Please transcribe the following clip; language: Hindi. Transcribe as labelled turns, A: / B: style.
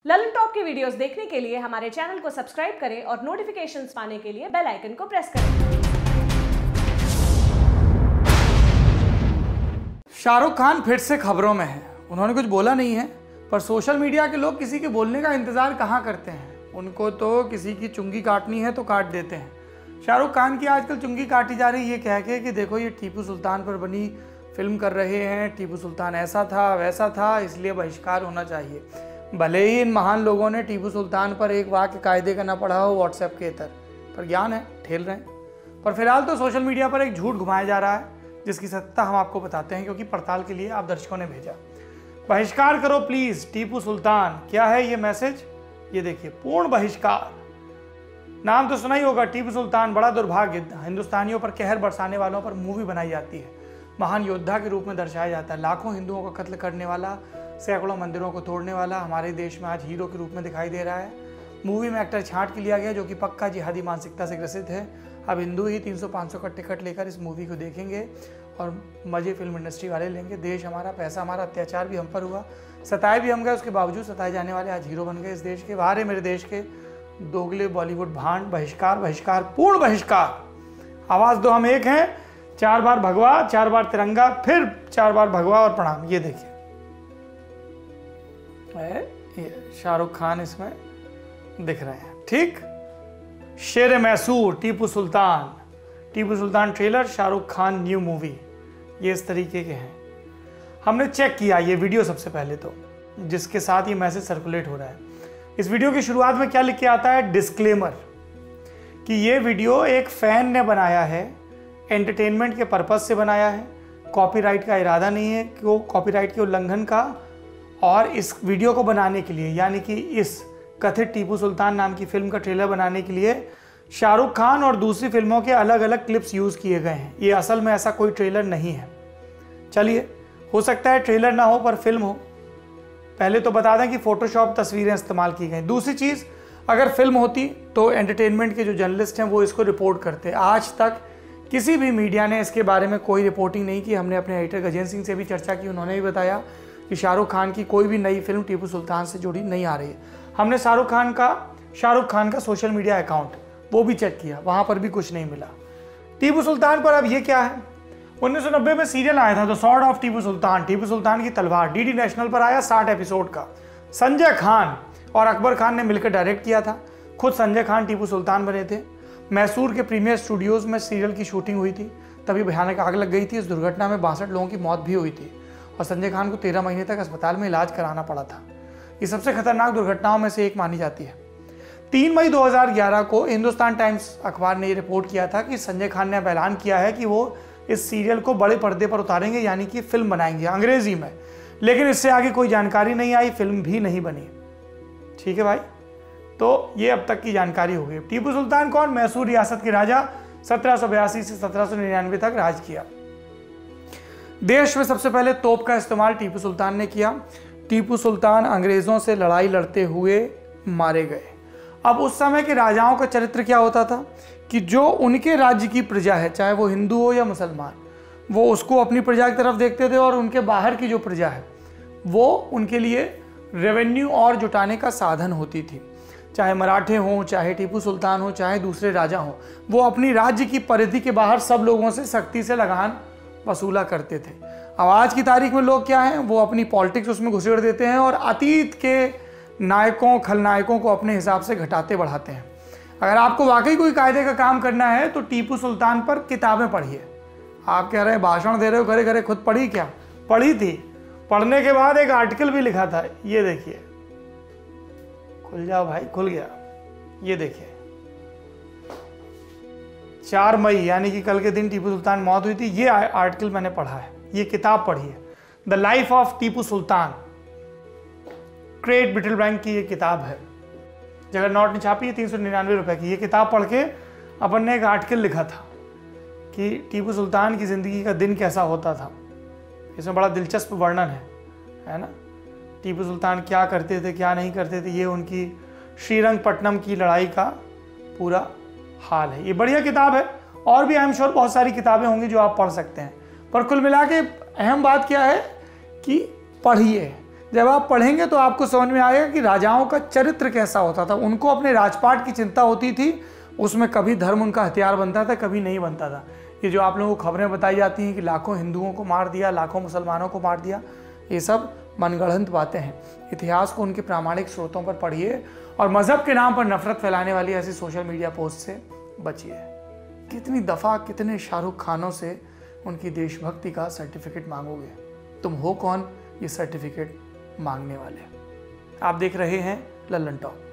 A: ललन टॉप की वीडियोस देखने के लिए हमारे चैनल को सब्सक्राइब करें और नोटिफिकेशंस पाने के लिए बेल आइकन को प्रेस करें।
B: शाहरुख खान फिर से खबरों में है। उन्होंने कुछ बोला नहीं है, पर सोशल मीडिया के लोग किसी के बोलने का इंतजार कहाँ करते हैं। उनको तो किसी की चुंगी काटनी है तो काट देते हैं। शाहरुख खान की आजकल चुंगी काटी जा रही है ये कह के कि देखो ये टीपू सुल्तान पर बनी फिल्म कर रहे हैं, टीपू सुल्तान ऐसा था वैसा था इसलिए बहिष्कार होना चाहिए। भले ही इन महान लोगों ने टीपू सुल्तान पर एक वाक्य कायदे का ना पढ़ा हो व्हाट्सएप के इतर, पर ज्ञान है, ठेल रहे हैं। पर फिलहाल तो सोशल मीडिया पर एक झूठ घुमाया जा रहा है जिसकी सत्ता हम आपको बताते हैं, क्योंकि पड़ताल के लिए आप दर्शकों ने भेजा। बहिष्कार करो प्लीज टीपू सुल्तान। क्या है ये मैसेज? ये देखिए, पूर्ण बहिष्कार। नाम तो सुना ही होगा, टीपू सुल्तान। बड़ा दुर्भाग्य, हिंदुस्तानियों पर कहर बरसाने वालों पर मूवी बनाई जाती है। महान योद्धा के रूप में दर्शाया जाता है। लाखों हिंदुओं का कत्ल करने वाला, सैकड़ों मंदिरों को तोड़ने वाला हमारे देश में आज हीरो के रूप में दिखाई दे रहा है। मूवी में एक्टर छांट के लिया गया जो कि पक्का जिहादी मानसिकता से ग्रसित है। अब हिंदू ही 300-500 का टिकट लेकर इस मूवी को देखेंगे और मजे फिल्म इंडस्ट्री वाले लेंगे। देश हमारा, पैसा हमारा, अत्याचार भी हम पर हुआ, सताए भी हम गए, उसके बावजूद सताए जाने वाले आज हीरो बन गए इस देश के। बाहर है मेरे देश के दोगले बॉलीवुड भांड। बहिष्कार, बहिष्कार, पूर्ण बहिष्कार। आवाज दो, हम एक हैं। 4 बार भगवा, 4 बार तिरंगा, फिर 4 बार भगवा और प्रणाम। ये देखिए शाहरुख खान इसमें दिख रहे हैं। ठीक, शेर Mysore Tipu Sultan. Tipu Sultan trailer, Shahrukh Khan new movie, ये इस तरीके के हैं। हमने चेक किया ये वीडियो सबसे पहले तो, जिसके साथ ये मैसेज सर्कुलेट हो रहा है। इस वीडियो की शुरुआत में क्या लिख के आता है? डिस्क्लेमर, कि ये वीडियो एक फैन ने बनाया है, एंटरटेनमेंट के पर्पज से बनाया है, कॉपीराइट का इरादा नहीं है कि वो कॉपीराइट के उल्लंघन का। और इस वीडियो को बनाने के लिए, यानी कि इस कथित टीपू सुल्तान नाम की फिल्म का ट्रेलर बनाने के लिए शाहरुख खान और दूसरी फिल्मों के अलग अलग क्लिप्स यूज़ किए गए हैं। ये असल में ऐसा कोई ट्रेलर नहीं है। चलिए, हो सकता है ट्रेलर ना हो पर फिल्म हो। पहले तो बता दें कि फोटोशॉप तस्वीरें इस्तेमाल की गई। दूसरी चीज़, अगर फिल्म होती तो एंटरटेनमेंट के जो जर्नलिस्ट हैं वो इसको रिपोर्ट करते। आज तक किसी भी मीडिया ने इसके बारे में कोई रिपोर्टिंग नहीं की। हमने अपने एडिटर गजेंद्र सिंह से भी चर्चा की, उन्होंने भी बताया कि शाहरुख खान की कोई भी नई फिल्म टीपू सुल्तान से जुड़ी नहीं आ रही है। हमने शाहरुख खान का सोशल मीडिया अकाउंट वो भी चेक किया, वहाँ पर भी कुछ नहीं मिला। टीपू सुल्तान पर अब ये क्या है? 1990 में सीरियल आया था the sword of Tipu Sultan, Tipu सुल्तान की तलवार, डीडी नेशनल पर आया 60 एपिसोड का। संजय खान और अकबर खान ने मिलकर डायरेक्ट किया था। खुद संजय खान टीपू सुल्तान बने थे। मैसूर के प्रीमियर स्टूडियोज़ में सीरियल की शूटिंग हुई थी, तभी भयानक आग लग गई थी। इस दुर्घटना में 62 लोगों की मौत भी हुई थी और संजय खान को 13 महीने तक अस्पताल में इलाज कराना पड़ा था। ये सबसे खतरनाक दुर्घटनाओं में से एक मानी जाती है। 3 मई 2011 को हिंदुस्तान टाइम्स अखबार ने ये रिपोर्ट किया था कि संजय खान ने अब ऐलान किया है कि वो इस सीरियल को बड़े पर्दे पर उतारेंगे, यानी कि फिल्म बनाएंगे अंग्रेजी में। लेकिन इससे आगे कोई जानकारी नहीं आई, फिल्म भी नहीं बनी। ठीक है भाई, तो ये अब तक की जानकारी हो गई। टीपू सुल्तान कौन? मैसूर रियासत के राजा, 1782 से 1799 तक राज किया। देश में सबसे पहले तोप का इस्तेमाल टीपू सुल्तान ने किया। टीपू सुल्तान अंग्रेजों से लड़ाई लड़ते हुए मारे गए। अब उस समय के राजाओं का चरित्र क्या होता था कि जो उनके राज्य की प्रजा है, चाहे वो हिंदू हो या मुसलमान, वो उसको अपनी प्रजा की तरफ देखते थे और उनके बाहर की जो प्रजा है वो उनके लिए रेवेन्यू और जुटाने का साधन होती थी। चाहे मराठे हों, चाहे टीपू सुल्तान हो, चाहे दूसरे राजा हों, वो अपनी राज्य की परिधि के बाहर सब लोगों से सख्ती से लगान वसूला करते थे। अब आज की तारीख में लोग क्या हैं, वो अपनी पॉलिटिक्स उसमें घुसेड़ देते हैं और अतीत के नायकों खलनायकों को अपने हिसाब से घटाते बढ़ाते हैं। अगर आपको वाकई कोई कायदे का काम करना है तो टीपू सुल्तान पर किताबें पढ़िए। आप कह रहे हैं भाषण दे रहे हो, घरे घरे खुद पढ़ी क्या? पढ़ी थी। पढ़ने के बाद एक आर्टिकल भी लिखा था, ये देखिए, खुल जाओ भाई, खुल गया। ये देखिए, 4 मई यानी कि कल के दिन टीपू सुल्तान मौत हुई थी। ये आर्टिकल मैंने पढ़ा है, ये किताब पढ़ी है, the life of Tipu Sultan. Crate brittle bank की ये किताब है, जगह नोट ने छापी है 399 रुपए की। ये किताब पढ़ के अपन ने एक आर्टिकल लिखा था कि टीपू सुल्तान की ज़िंदगी का दिन कैसा होता था। इसमें बड़ा दिलचस्प वर्णन है ना, टीपू सुल्तान क्या करते थे क्या नहीं करते थे, ये उनकी श्रीरंगपट्टनम की लड़ाई का पूरा हाल है। ये बढ़िया किताब है और भी आई एम श्योर बहुत सारी किताबें होंगी जो आप पढ़ सकते हैं। पर कुल मिला के अहम बात क्या है कि पढ़िए, जब आप पढ़ेंगे तो आपको समझ में आएगा कि राजाओं का चरित्र कैसा होता था। उनको अपने राजपाट की चिंता होती थी, उसमें कभी धर्म उनका हथियार बनता था, कभी नहीं बनता था। ये जो आप लोगों को खबरें बताई जाती हैं कि लाखों हिंदुओं को मार दिया, लाखों मुसलमानों को मार दिया, ये सब मनगढ़ंत बातें हैं। इतिहास को उनके प्रामाणिक स्रोतों पर पढ़िए और मजहब के नाम पर नफरत फैलाने वाली ऐसी सोशल मीडिया पोस्ट से बचिए। कितनी दफ़ा कितने शाहरुख खानों से उनकी देशभक्ति का सर्टिफिकेट मांगोगे? तुम हो कौन ये सर्टिफिकेट मांगने वाले? आप देख रहे हैं लल्लन टॉक।